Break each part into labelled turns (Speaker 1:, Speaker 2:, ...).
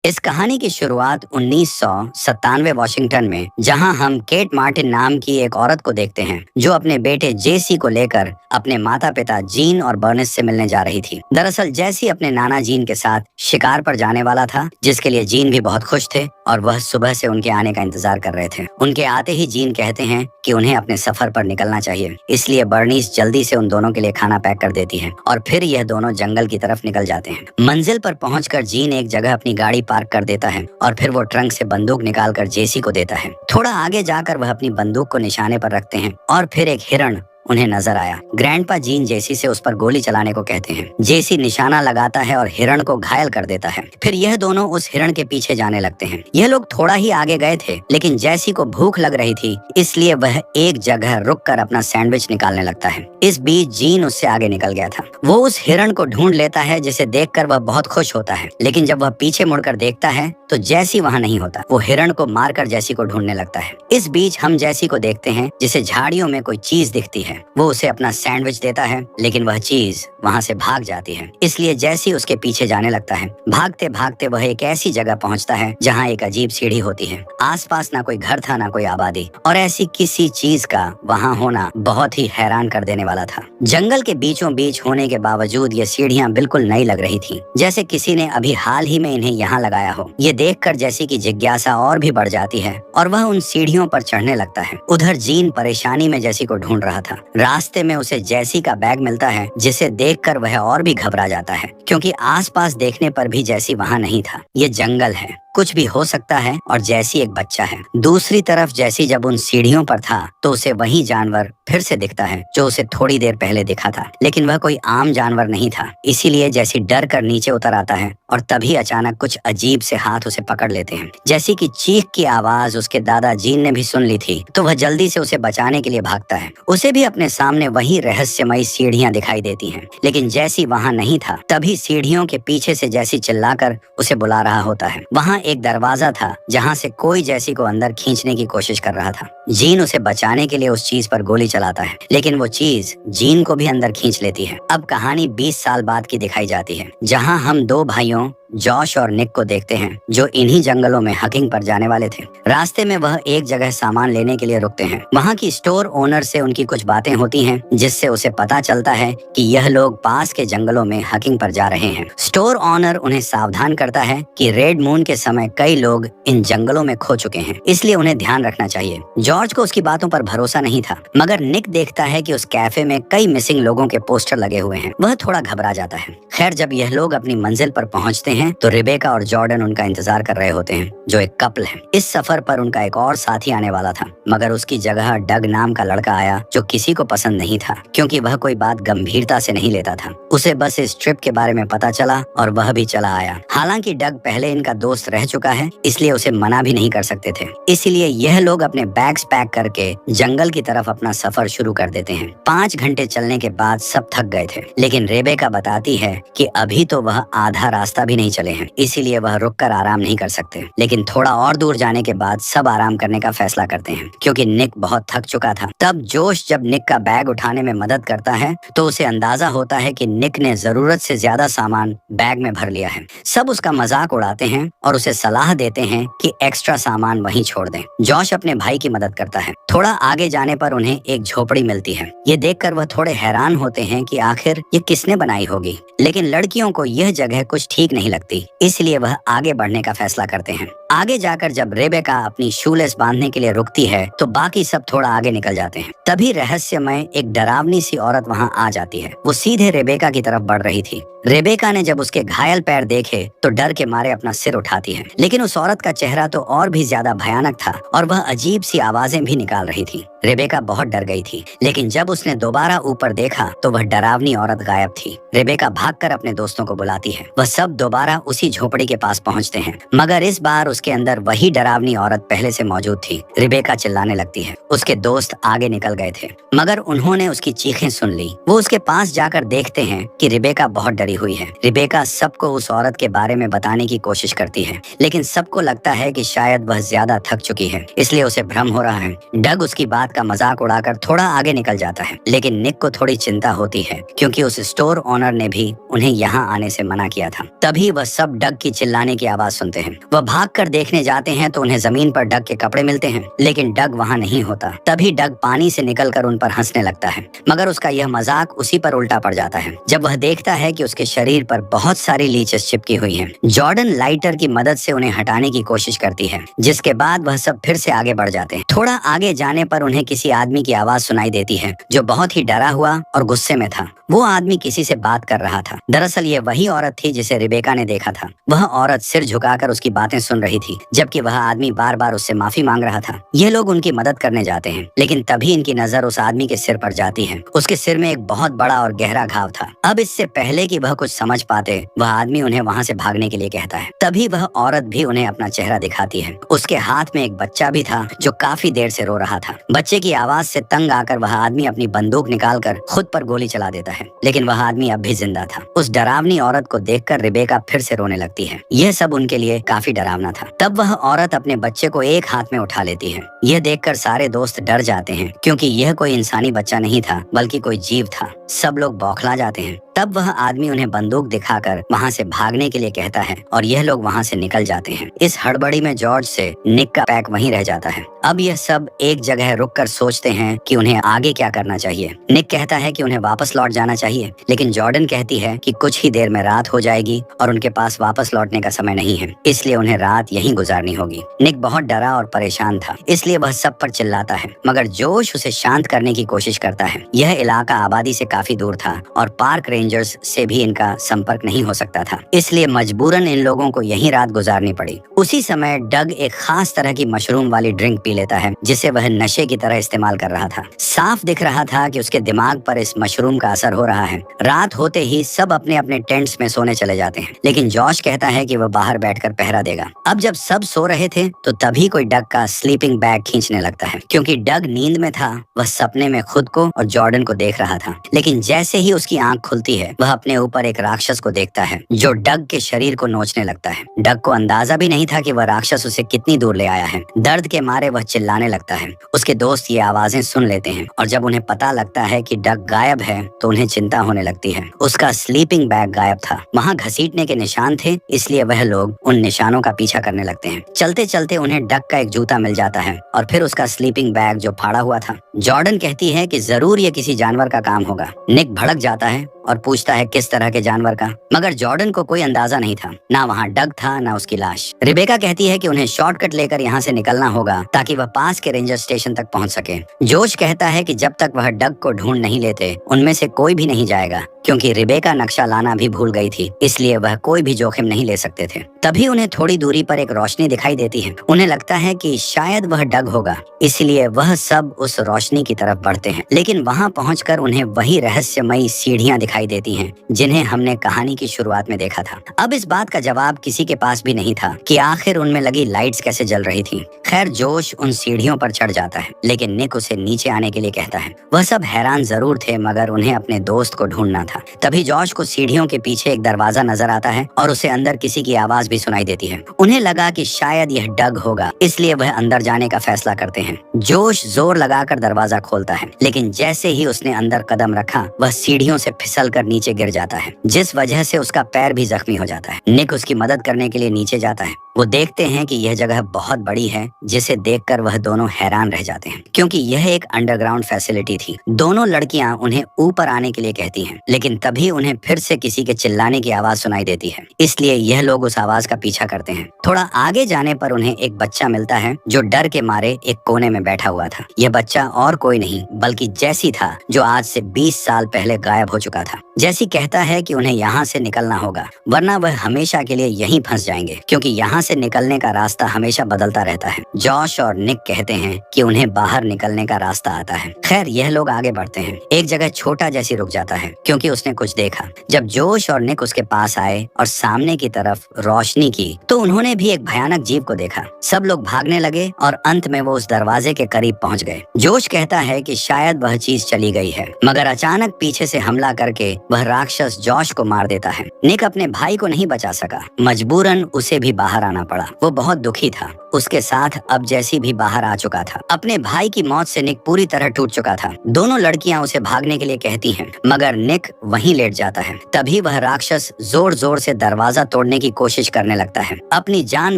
Speaker 1: इस कहानी की शुरुआत 1997 वाशिंगटन में, जहां हम केट मार्टिन नाम की एक औरत को देखते हैं जो अपने बेटे जेसी को लेकर अपने माता पिता जीन और बर्निस से मिलने जा रही थी। दरअसल जेसी अपने नाना जीन के साथ शिकार पर जाने वाला था, जिसके लिए जीन भी बहुत खुश थे और वह सुबह से उनके आने का इंतजार कर रहे थे। उनके आते ही जीन कहते हैं कि उन्हें अपने सफर पर निकलना चाहिए, इसलिए बर्निस जल्दी से उन दोनों के लिए खाना पैक कर देती है और फिर यह दोनों जंगल की तरफ निकल जाते हैं। मंजिल पर पहुंचकर जीन एक जगह अपनी गाड़ी पार्क कर देता है और फिर वो ट्रंक से बंदूक निकालकर जेसी को देता है। थोड़ा आगे जाकर वह अपनी बंदूक को निशाने पर रखते हैं और फिर एक हिरण उन्हें नजर आया। ग्रैंडपा जीन जेसी से उस पर गोली चलाने को कहते हैं। जेसी निशाना लगाता है और हिरण को घायल कर देता है। फिर यह दोनों उस हिरण के पीछे जाने लगते हैं। यह लोग थोड़ा ही आगे गए थे, लेकिन जेसी को भूख लग रही थी, इसलिए वह एक जगह रुककर अपना सैंडविच निकालने लगता है। इस बीच जीन उससे आगे निकल गया था। वो उस हिरण को ढूंढ लेता है, जिसे देखकर वह बहुत खुश होता है, लेकिन जब वह पीछे मुड़कर देखता है तो जेसी वहाँ नहीं होता। वो हिरण को मारकर जेसी को ढूंढने लगता है। इस बीच हम जेसी को देखते हैं, जिसे झाड़ियों में कोई चीज दिखती है। वो उसे अपना सैंडविच देता है, लेकिन वह चीज वहाँ से भाग जाती है, इसलिए जेसी उसके पीछे जाने लगता है। भागते भागते वह एक ऐसी जगह पहुँचता है जहाँ एक अजीब सीढ़ी होती है। आसपास ना कोई घर था, ना कोई आबादी, और ऐसी किसी चीज का वहाँ होना बहुत ही हैरान कर देने वाला था। जंगल के बीचों बीच होने के बावजूद ये सीढ़ियाँ बिल्कुल नई लग रही थी, जैसे किसी ने अभी हाल ही में इन्हें यहाँ लगाया हो। ये देखकर जेसी की जिज्ञासा और भी बढ़ जाती है और वह उन सीढ़ियों पर चढ़ने लगता है। उधर जीन परेशानी में जेसी को ढूंढ रहा था। रास्ते में उसे जेसी का बैग मिलता है, जिसे देखकर वह और भी घबरा जाता है, क्योंकि आसपास देखने पर भी जेसी वहाँ नहीं था। ये जंगल है, कुछ भी हो सकता है, और जेसी एक बच्चा है। दूसरी तरफ जेसी जब उन सीढ़ियों पर था तो उसे वही जानवर फिर से दिखता है जो उसे थोड़ी देर पहले दिखा था, लेकिन वह कोई आम जानवर नहीं था। इसीलिए जेसी डर कर नीचे उतर आता है और तभी अचानक कुछ अजीब से हाथ उसे पकड़ लेते हैं। जेसी की चीख की आवाज उसके दादा जीन ने भी सुन ली थी, तो वह जल्दी से उसे बचाने के लिए भागता है। उसे भी अपने सामने वही रहस्यमयी सीढ़ियां दिखाई देती हैं, लेकिन जेसी वहाँ नहीं था। तभी सीढ़ियों के पीछे से जेसी चिल्लाकर उसे बुला रहा होता है। वहाँ एक दरवाजा था जहाँ से कोई जेसी को अंदर खींचने की कोशिश कर रहा था। जीन उसे बचाने के लिए उस चीज पर गोली चलाता है, लेकिन वो चीज जीन को भी अंदर खींच लेती है। अब कहानी 20 साल बाद की दिखाई जाती है, जहाँ हम दो भाइयों जॉश और निक को देखते हैं, जो इन्हीं जंगलों में हकिंग पर जाने वाले थे। रास्ते में वह एक जगह सामान लेने के लिए रुकते हैं। वहाँ की स्टोर ओनर से उनकी कुछ बातें होती हैं, जिससे उसे पता चलता है कि यह लोग पास के जंगलों में हकिंग पर जा रहे हैं। स्टोर ओनर उन्हें सावधान करता है कि रेड मून के समय कई लोग इन जंगलों में खो चुके हैं, इसलिए उन्हें ध्यान रखना चाहिए। जॉर्ज को उसकी बातों पर भरोसा नहीं था, मगर निक देखता है कि उस कैफे में कई मिसिंग लोगों के पोस्टर लगे हुए हैं। वह थोड़ा घबरा जाता है। खैर, जब यह लोग अपनी मंजिल पर पहुँचते हैं तो रेबेका और जॉर्डन उनका इंतजार कर रहे होते हैं, जो एक कपल है। इस सफर पर उनका एक और साथी आने वाला था, मगर उसकी जगह डग नाम का लड़का आया, जो किसी को पसंद नहीं था, क्योंकि वह कोई बात गंभीरता से नहीं लेता था। उसे बस इस ट्रिप के बारे में पता चला और वह भी चला आया। हालांकि डग पहले इनका दोस्त रह चुका है, इसलिए उसे मना भी नहीं कर सकते थे। इसलिए यह लोग अपने बैग्स पैक करके जंगल की तरफ अपना सफर शुरू कर देते हैं। 5 घंटे चलने के बाद सब थक गए थे, लेकिन रेबेका बताती है कि अभी तो वह आधा रास्ता भी नहीं चले हैं, इसीलिए वह रुककर आराम नहीं कर सकते। लेकिन थोड़ा और दूर जाने के बाद सब आराम करने का फैसला करते हैं, क्योंकि निक बहुत थक चुका था। तब जोश जब निक का बैग उठाने में मदद करता है तो उसे अंदाजा होता है कि निक ने जरूरत से ज्यादा सामान बैग में भर लिया है। सब उसका मजाक उड़ाते हैं और उसे सलाह देते हैं कि एक्स्ट्रा सामान वहीं छोड़ दें। जॉश अपने भाई की मदद करता है। थोड़ा आगे जाने पर उन्हें एक झोपड़ी मिलती है। ये देखकर वह थोड़े हैरान होते हैं कि आखिर ये किसने बनाई होगी, लेकिन लड़कियों को यह जगह कुछ ठीक नहीं लगती, इसलिए वह आगे बढ़ने का फैसला करते हैं। आगे जाकर जब रेबेका अपनी शूलेस बांधने के लिए रुकती है तो बाकी सब थोड़ा आगे निकल जाते हैं। तभी रहस्यमय एक डरावनी सी औरत वहाँ आ जाती है। वो सीधे रेबेका की तरफ बढ़ रही थी। रेबेका ने जब उसके घायल पैर देखे तो डर के मारे अपना सिर उठाती है, लेकिन उस औरत का चेहरा तो और भी ज्यादा भयानक था और वह अजीब सी आवाजें भी निकाल रही थी। रेबेका बहुत डर गई थी, लेकिन जब उसने दोबारा ऊपर देखा तो वह डरावनी औरत गायब थी। रेबेका भागकर अपने दोस्तों को बुलाती है। वह सब दोबारा उसी झोपड़ी के पास पहुँचते हैं, मगर इस बार उसके अंदर वही डरावनी औरत पहले से मौजूद थी। रेबेका चिल्लाने लगती है। उसके दोस्त आगे निकल गए थे, मगर उन्होंने उसकी चीखें सुन ली। वो उसके पास जाकर देखते हैं कि रेबेका बहुत डरी हुई है। रिबेका सबको उस औरत के बारे में बताने की कोशिश करती है, लेकिन सबको लगता है कि शायद वह ज्यादा थक चुकी है, इसलिए उसे भ्रम हो रहा है। डग उसकी बात का मजाक उड़ाकर थोड़ा आगे निकल जाता है, लेकिन निक को थोड़ी चिंता होती है क्योंकि उस स्टोर ओनर ने भी उन्हें यहाँ आने से मना किया था। तभी वह सब डग की चिल्लाने की आवाज सुनते हैं। वह भागकर देखने जाते हैं तो उन्हें जमीन पर डग के कपड़े मिलते हैं, लेकिन डग वहाँ नहीं होता। तभी डग पानी से निकलकर उन पर हंसने लगता है, मगर उसका यह मजाक उसी पर उल्टा पड़ जाता है जब वह देखता है कि उसके शरीर पर बहुत सारी लीचेस चिपकी हुई हैं। जॉर्डन लाइटर की मदद से उन्हें हटाने की कोशिश करती है, जिसके बाद वह सब फिर से आगे बढ़ जाते हैं। थोड़ा आगे जाने पर उन्हें किसी आदमी की आवाज सुनाई देती है जो बहुत ही डरा हुआ और गुस्से में था। वो आदमी किसी से बात कर रहा था। दरअसल ये वही औरत थी जिसे रिबेका ने देखा था। वह औरत सिर झुकाकर उसकी बातें सुन रही थी, जबकि वह आदमी बार बार उससे माफी मांग रहा था। ये लोग उनकी मदद करने जाते हैं, लेकिन तभी इनकी नजर उस आदमी के सिर पर जाती है। उसके सिर में एक बहुत बड़ा और गहरा घाव था। अब इससे पहले कि वह कुछ समझ पाते, वह आदमी उन्हें वहाँ से भागने के लिए कहता है। तभी वह औरत भी उन्हें अपना चेहरा दिखाती है। उसके हाथ में एक बच्चा भी था जो काफी देर से रो रहा था। बच्चे की आवाज से तंग आकर वह आदमी अपनी बंदूक निकालकर खुद पर गोली चला देता है, लेकिन वह आदमी अब भी जिंदा था। उस डरावनी औरत को देखकर रिबेका फिर से रोने लगती है। यह सब उनके लिए काफी डरावना था। तब वह औरत अपने बच्चे को एक हाथ में उठा लेती है। यह देखकर सारे दोस्त डर जाते हैं, क्योंकि यह कोई इंसानी बच्चा नहीं था बल्कि कोई जीव था। सब लोग बौखला जाते हैं। तब वह आदमी उन्हें बंदूक दिखाकर वहाँ से भागने के लिए कहता है और यह लोग वहाँ से निकल जाते हैं। इस हड़बड़ी में जॉर्ज से निक का पैक वहीं रह जाता है। अब यह सब एक जगह रुककर सोचते हैं कि उन्हें आगे क्या करना चाहिए। निक कहता है कि उन्हें वापस लौट जाना चाहिए, लेकिन जॉर्डन कहती है कि कुछ ही देर में रात हो जाएगी और उनके पास वापस लौटने का समय नहीं है, इसलिए उन्हें रात यहीं गुजारनी होगी। निक बहुत डरा और परेशान था, इसलिए वह सब पर चिल्लाता है, मगर जोश उसे शांत करने की कोशिश करता है। यह इलाका आबादी से काफी दूर था और पार्क रेंजर्स से भी इनका संपर्क नहीं हो सकता था, इसलिए मजबूरन इन लोगों को यहीं रात गुजारनी पड़ी। उसी समय डग एक खास तरह की मशरूम वाली ड्रिंक पी लेता है, जिसे वह नशे की तरह इस्तेमाल कर रहा था। साफ दिख रहा था कि उसके दिमाग पर इस मशरूम का असर हो रहा है। रात होते ही सब अपने अपने टेंट्स में सोने चले जाते हैं, लेकिन जॉश कहता है कि वह बाहर बैठकर पहरा देगा। अब जब सब सो रहे थे तो तभी कोई डग का स्लीपिंग बैग खींचने लगता है। क्योंकि डग नींद में था, वह सपने में खुद को और जॉर्डन को देख रहा था, लेकिन जैसे ही उसकी आंख खुलती है वह अपने ऊपर एक राक्षस को देखता है जो डग के शरीर को नोचने लगता है। डग को अंदाजा भी नहीं था कि वह राक्षस उसे कितनी दूर ले आया है। दर्द के मारे वह चिल्लाने लगता है। उसके दोस्त ये आवाजें सुन लेते हैं और जब उन्हें पता लगता है कि डग गायब है तो उन्हें चिंता होने लगती है। उसका स्लीपिंग बैग गायब था। वहाँ घसीटने के निशान थे, इसलिए वह लोग उन निशानों का पीछा करने लगते हैं। चलते चलते उन्हें डग का एक जूता मिल जाता है और फिर उसका स्लीपिंग बैग जो फाड़ा हुआ था। जॉर्डन कहती है कि जरूर ये किसी जानवर का काम होगा। निक भड़क जाता है और पूछता है किस तरह के जानवर का, मगर जॉर्डन को कोई अंदाजा नहीं था। ना वहाँ डग था, ना उसकी लाश। रिबेका कहती है कि उन्हें शॉर्टकट लेकर यहाँ से निकलना होगा ताकि वह पास के रेंजर स्टेशन तक पहुँच सके। जोश कहता है कि जब तक वह डग को ढूंढ नहीं लेते उनमें से कोई भी नहीं जाएगा, क्योंकि रिबेका नक्शा लाना भी भूल गई थी, इसलिए वह कोई भी जोखिम नहीं ले सकते थे। तभी उन्हें थोड़ी दूरी पर एक रोशनी दिखाई देती है। उन्हें लगता है कि शायद वह डग होगा, इसलिए वह सब उस रोशनी की तरफ बढ़ते हैं। लेकिन वहाँ पहुंचकर उन्हें वही रहस्यमयी सीढ़ियां दिखाई देती हैं जिन्हें हमने कहानी की शुरुआत में देखा था। अब इस बात का जवाब किसी के पास भी नहीं था कि आखिर उनमें लगी लाइट्स कैसे जल रही थी। खैर, जोश उन सीढ़ियों पर चढ़ जाता है, लेकिन निक उसे नीचे आने के लिए कहता है। वह सब हैरान जरूर थे, मगर उन्हें अपने दोस्त को ढूंढना था। तभी जॉश को सीढ़ियों के पीछे एक दरवाजा नजर आता है और उसे अंदर किसी की आवाज भी सुनाई देती है। उन्हें लगा कि शायद यह डग होगा, इसलिए वह अंदर जाने का फैसला करते हैं। जोश जोर लगाकर दरवाजा खोलता है, लेकिन जैसे ही उसने अंदर कदम रखा वह सीढ़ियों से फिसलकर नीचे गिर जाता है, जिस वजह से उसका पैर भी जख्मी हो जाता है। निक उसकी मदद करने के लिए नीचे जाता है। वो देखते हैं कि यह जगह बहुत बड़ी है, जिसे देखकर वह दोनों हैरान रह जाते हैं, क्योंकि यह एक अंडरग्राउंड फैसिलिटी थी। दोनों लड़कियां उन्हें ऊपर आने के लिए कहती हैं, लेकिन तभी उन्हें फिर से किसी के चिल्लाने की आवाज सुनाई देती है, इसलिए यह लोग उस आवाज का पीछा करते हैं। थोड़ा आगे जाने पर उन्हें एक बच्चा मिलता है जो डर के मारे एक कोने में बैठा हुआ था। यह बच्चा और कोई नहीं बल्कि जैसी था, जो आज से 20 साल पहले गायब हो चुका था। जैसी कहता है कि उन्हें यहाँ से निकलना होगा, वरना वह हमेशा के लिए यहीं फंस जाएंगे, क्योंकि यहाँ से निकलने का रास्ता हमेशा बदलता रहता है। जॉश और निक कहते हैं कि उन्हें बाहर निकलने का रास्ता आता है। खैर, यह लोग आगे बढ़ते हैं। एक जगह छोटा जैसी रुक जाता है क्योंकि उसने कुछ देखा। जब जोश और निक उसके पास आए और सामने की तरफ रोशनी की तो उन्होंने भी एक भयानक जीव को देखा। सब लोग भागने लगे और अंत में वो उस दरवाजे के करीब पहुंच गए। जोश कहता है कि शायद वह चीज चली गई है, मगर अचानक पीछे से हमला करके वह राक्षस जॉश को मार देता है। निक अपने भाई को नहीं बचा सका, मजबूरन उसे भी बाहर आना पड़ा। वो बहुत दुखी था। उसके साथ अब जैसी भी बाहर आ चुका था। अपने भाई की मौत से निक पूरी तरह टूट चुका था। दोनों लड़कियां उसे भागने के लिए कहती हैं, मगर निक वहीं लेट जाता है। तभी वह राक्षस जोर जोर से दरवाजा तोड़ने की कोशिश करने लगता है। अपनी जान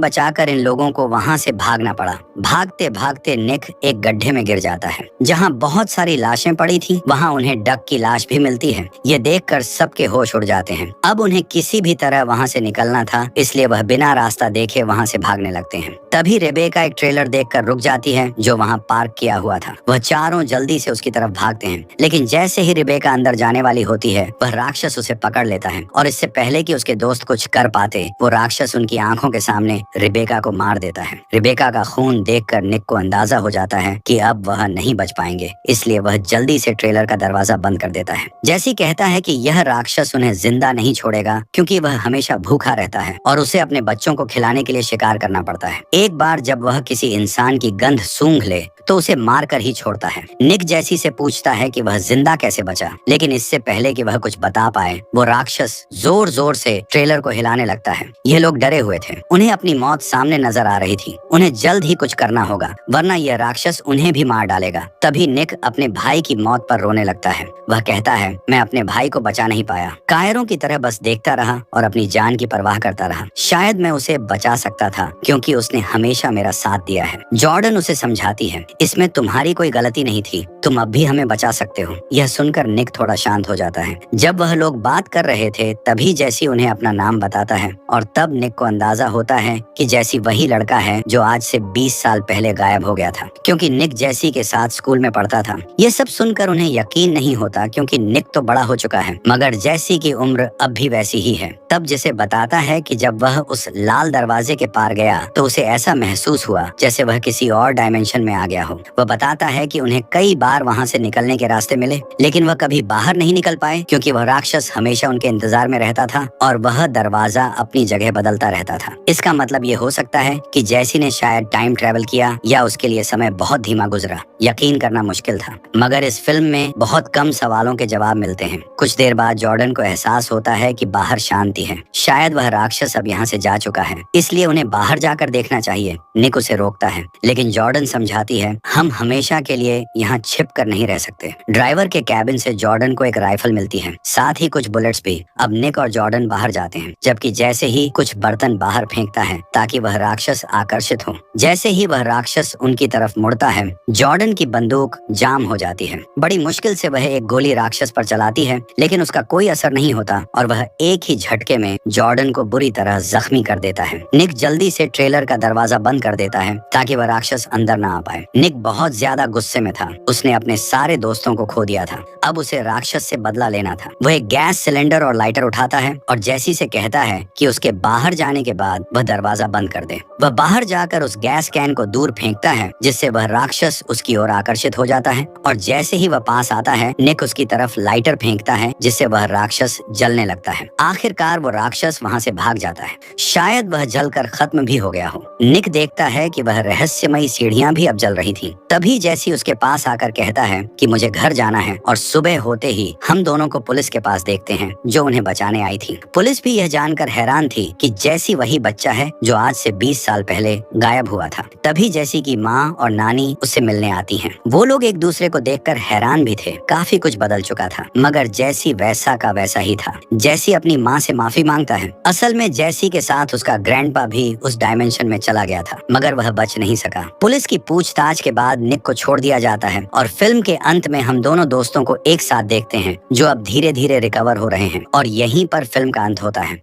Speaker 1: बचाकर इन लोगों को वहां से भागना पड़ा। भागते भागते निक एक गड्ढे में गिर जाता है। जहां बहुत सारी लाशें पड़ी थी, वहां उन्हें डक की लाश भी मिलती है। ये देखकर सबके होश उड़ जाते हैं। अब उन्हें किसी भी तरह वहां से निकलना था, इसलिए वह बिना रास्ता देखे वहां से भागने लगते हैं। तभी रेबेका एक ट्रेलर देखकर रुक जाती है जो वहां पार्क किया हुआ था। वह चारों जल्दी से उसकी तरफ भागते हैं, लेकिन जैसे ही रेबेका अंदर जाने वाली होती है, वह राक्षस उसे पकड़ लेता है और इससे पहले कि उसके दोस्त कुछ कर पाते, वो राक्षस उनकी आंखों के सामने रेबेका को मार देता है। रेबेका का खून देखकर निक को अंदाजा हो जाता है कि अब वह नहीं बच पाएंगे, इसलिए वह जल्दी से ट्रेलर का दरवाजा बंद कर देता है। जैसी कहता है कि यह राक्षस उन्हें जिंदा नहीं छोड़ेगा क्योंकि वह हमेशा भूखा रहता है और उसे अपने बच्चों को खिलाने के लिए शिकार करना पड़ता है। एक बार जब वह किसी इंसान की गंध सूंघ ले तो उसे मारकर ही छोड़ता है। निक जैसी से पूछता है कि वह जिंदा कैसे बचा, लेकिन इससे पहले कि वह कुछ बता पाए, वो राक्षस जोर जोर से ट्रेलर को हिलाने लगता है। ये लोग डरे हुए थे। उन्हें अपनी मौत सामने नजर आ रही थी। उन्हें जल्द ही कुछ करना होगा, वरना यह राक्षस उन्हें भी मार डालेगा। तभी निक अपने भाई की मौत पर रोने लगता है। वह कहता है, मैं अपने भाई को बचा नहीं पाया, कायरों की तरह बस देखता रहा और अपनी जान की परवाह करता रहा। शायद मैं उसे बचा सकता था क्योंकि उसने हमेशा मेरा साथ दिया है। जॉर्डन उसे समझाती है, इसमें तुम्हारी कोई गलती नहीं थी, तुम अब भी हमें बचा सकते हो। यह सुनकर निक थोड़ा शांत हो जाता है। जब वह लोग बात कर रहे थे तभी जैसी उन्हें अपना नाम बताता है और तब निक को अंदाजा होता है कि जैसी वही लड़का है जो आज से 20 साल पहले गायब हो गया था, क्योंकि निक जैसी के साथ स्कूल में पढ़ता था। ये सब सुनकर उन्हें यकीन नहीं होता क्योंकि निक तो बड़ा हो चुका है, मगर जैसी की उम्र अब भी वैसी ही है। तब जैसे बताता है कि जब वह उस लाल दरवाजे के पार गया तो उसे ऐसा महसूस हुआ जैसे वह किसी और डायमेंशन में आ गया हो। वह बताता है कि उन्हें कई बार वहां से निकलने के रास्ते मिले, लेकिन वह कभी बाहर नहीं निकल पाए क्योंकि वह राक्षस हमेशा उनके इंतजार में रहता था और वह दरवाजा अपनी जगह बदलता रहता था। इसका मतलब ये हो सकता है कि जैसी ने शायद टाइम ट्रेवल किया या उसके लिए समय बहुत धीमा गुजरा। यकीन करना मुश्किल था, मगर इस फिल्म में बहुत कम सवालों के जवाब मिलते हैं। कुछ देर बाद जॉर्डन को एहसास होता है कि बाहर शांति है। शायद वह राक्षस अब यहाँ से जा चुका है, इसलिए उन्हें बाहर जाकर देखना चाहिए। निक उसे रोकता है, लेकिन जॉर्डन समझाती है, हम हमेशा के लिए यहाँ छिप कर नहीं रह सकते। ड्राइवर के कैबिन से जॉर्डन को एक राइफल मिलती है, साथ ही कुछ बुलेट्स भी। अब निक और जॉर्डन बाहर जाते हैं, जबकि जैसे ही कुछ बर्तन बाहर फेंकता है ताकि वह राक्षस आकर्षित हो। जैसे ही वह राक्षस उनकी तरफ मुड़ता है, जॉर्डन की बंदूक जाम हो जाती है। बड़ी मुश्किल से वह एक गोली राक्षस पर चलाती है, लेकिन उसका कोई असर नहीं होता और वह एक ही झटके में जॉर्डन को बुरी तरह जख्मी कर देता है। निक जल्दी से ट्रेलर का दरवाजा बंद कर देता है ताकि वह राक्षस अंदर ना आ पाए। निक बहुत ज्यादा गुस्से में था। उसने अपने सारे दोस्तों को खो दिया था। अब उसे राक्षस से बदला लेना था। वह एक गैस सिलेंडर और लाइटर उठाता है और जैसी से कहता है कि उसके बाहर जाने के बाद वह दरवाजा बंद कर दे। वह बाहर जाकर उस गैस कैन को दूर फेंकता है, जिससे वह राक्षस उसकी ओर आकर्षित हो जाता है और जैसे ही वह पास आता है, निक उसकी तरफ लाइटर फेंकता है, जिससे वह राक्षस जलने लगता है। आखिरकार वो राक्षस वहाँ से भाग जाता है। शायद वह जलकर खत्म भी हो गया हो। निक देखता है कि वह रहस्यमयी सीढ़ियां भी अब जल रही थी। तभी जैसी उसके पास आकर कहता है कि मुझे घर जाना है और सुबह होते ही हम दोनों को पुलिस के पास देखते हैं जो उन्हें बचाने आई थी। पुलिस भी यह जानकर हैरान थी कि जैसी वही बच्चा है जो आज से 20 साल पहले गायब हुआ था। तभी जैसी की माँ और नानी उससे मिलने आती हैं। वो लोग एक दूसरे को देखकर हैरान भी थे। काफी कुछ बदल चुका था, मगर जैसी वैसा का वैसा ही था। जैसी अपनी माँ से माफी मांगता है। असल में जैसी के साथ उसका ग्रैंडपा भी उस डायमेंशन में चला गया था, मगर वह बच नहीं सका। पुलिस की पूछताछ के बाद निक को छोड़ दिया जाता है और फिल्म के अंत में हम दोनों दोस्तों को एक साथ देखते हैं जो अब धीरे धीरे रिकवर हो रहे हैं और यहीं पर फिल्म का अंत होता है।